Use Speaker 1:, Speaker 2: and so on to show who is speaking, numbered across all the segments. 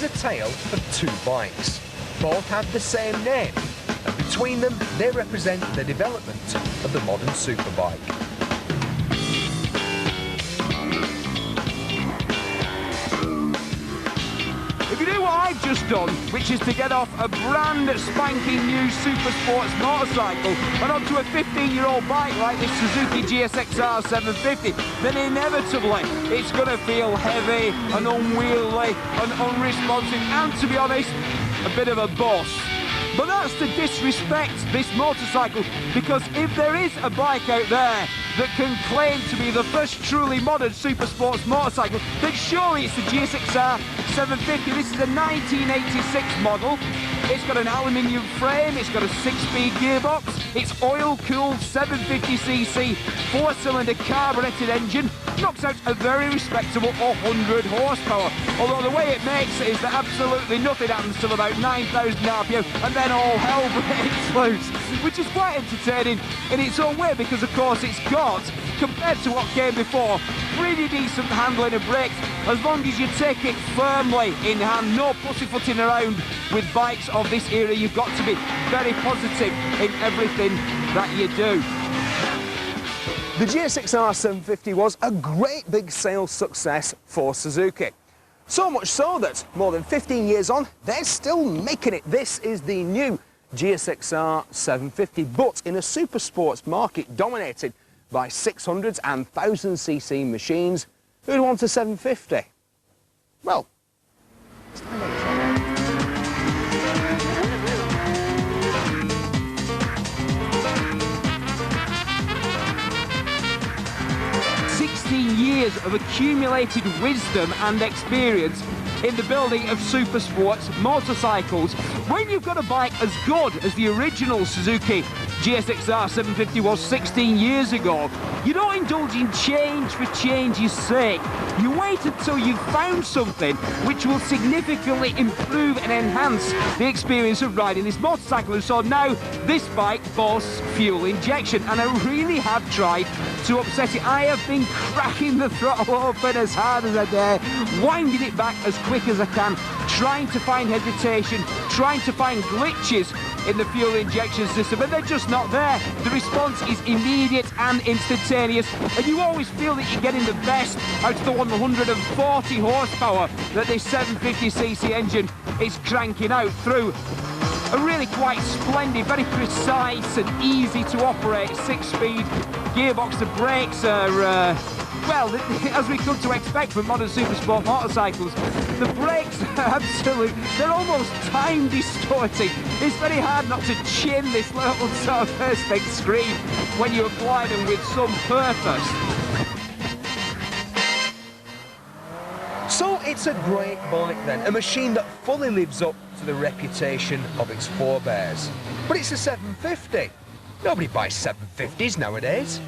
Speaker 1: is a tale of two bikes. Both have the same name, and between them they represent the development of the modern superbike.
Speaker 2: If you do what I've just done, which is to get off a brand spanking new super sports motorcycle and onto a 15-year-old bike like this Suzuki gsxr750, then inevitably it's going to feel heavy and unwieldy and unresponsive and, to be honest, a bit of a boss. But that's to disrespect this motorcycle, because if there is a bike out there that can claim to be the first truly modern super sports motorcycle, then surely it's the gsxr750. This is a 1986 model. It's got an aluminium frame, it's got a 6-speed gearbox, it's oil-cooled 750cc 4-cylinder carburetted engine, knocks out a very respectable 100 horsepower. Although the way it makes it is that absolutely nothing happens till about 9,000 RPM, and then all hell breaks loose, which is quite entertaining in its own way, because of course it's got, compared to what came before, pretty decent handling and brakes, as long as you take it firmly in hand. No pussyfooting around with bikes of this era. You've got to be very positive in everything that you do.
Speaker 1: The gsxr750 was a great big sales success for Suzuki. So much so that more than 15 years on, they're still making it. This is the new gsxr750, but in a super sports market dominated by 600s and 1000cc machines. Who'd want a 750? Well, it's time to try.
Speaker 2: 16 years of accumulated wisdom and experience in the building of super sports motorcycles. When you've got a bike as good as the original Suzuki gsxr750 was 16 years ago, you don't indulge in change for change's sake. You wait until you've found something which will significantly improve and enhance the experience of riding this motorcycle. And so now this bike boasts fuel injection, and I really have tried to upset it. I have been cracking the throttle open as hard as I dare, winding it back as quick as I can, trying to find hesitation, trying to find glitches in the fuel injection system, but they're just not there. The response is immediate and instantaneous, and you always feel that you're getting the best out of the 140 horsepower that this 750cc engine is cranking out through a really quite splendid, very precise and easy to operate 6-speed gearbox. The brakes are well, as we come to expect from modern supersport motorcycles, the brakes are absolute, they're almost time distorting. It's very hard not to chin this little sort of first thing screen when you apply them with some purpose.
Speaker 1: So it's a great bike then, a machine that fully lives up to the reputation of its forebears. But it's a 750. Nobody buys 750s nowadays.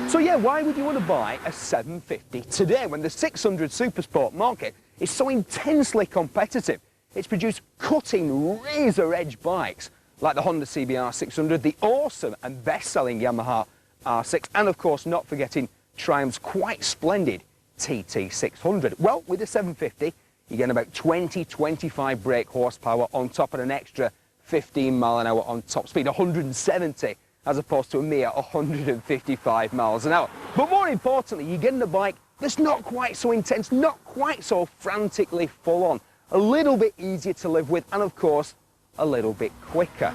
Speaker 1: So yeah, why would you want to buy a 750 today when the 600 supersport market is so intensely competitive? It's produced cutting, razor-edge bikes like the Honda CBR 600, the awesome and best-selling Yamaha R6, and of course not forgetting Triumph's quite splendid TT 600. Well, with the 750, you get about 20-25 brake horsepower on top of an extra 15 mile an hour on top speed, 170 as opposed to a mere 155 miles an hour. But more importantly, you're getting a bike that's not quite so intense, not quite so frantically full on, a little bit easier to live with, and of course, a little bit quicker.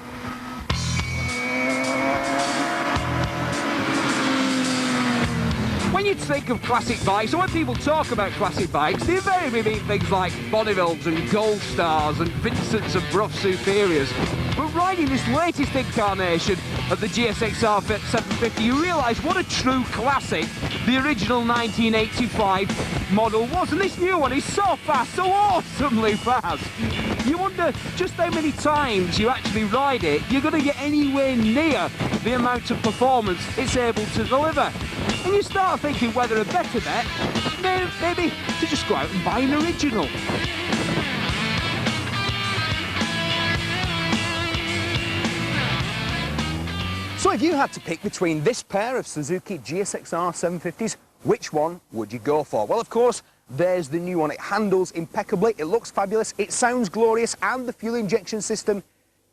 Speaker 2: When you think of classic bikes, or when people talk about classic bikes, they invariably mean things like Bonnevilles and Gold Stars and Vincent's and Brough Superiors. But riding this latest incarnation of the gsxr750, you realise what a true classic the original 1985 model was. And this new one is so fast, so awesomely fast. You wonder just how many times you actually ride it, you're going to get anywhere near the amount of performance it's able to deliver. And you start thinking whether a better bet, maybe to just go out and buy an original.
Speaker 1: So if you had to pick between this pair of Suzuki gsxr750s Which one would you go for? Well, of course, there's the new one. It handles impeccably, it looks fabulous, it sounds glorious, and the fuel injection system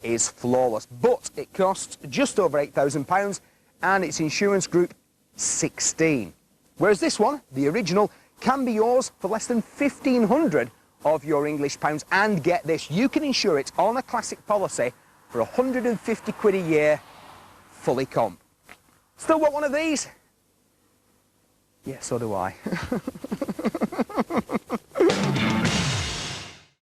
Speaker 1: is flawless. But it costs just over £8,000 and its insurance group 16. Whereas this one, the original, can be yours for less than 1,500 of your English pounds. And get this, you can insure it on a classic policy for 150 quid a year, fully comp. Still want one of these? Yeah, so do I.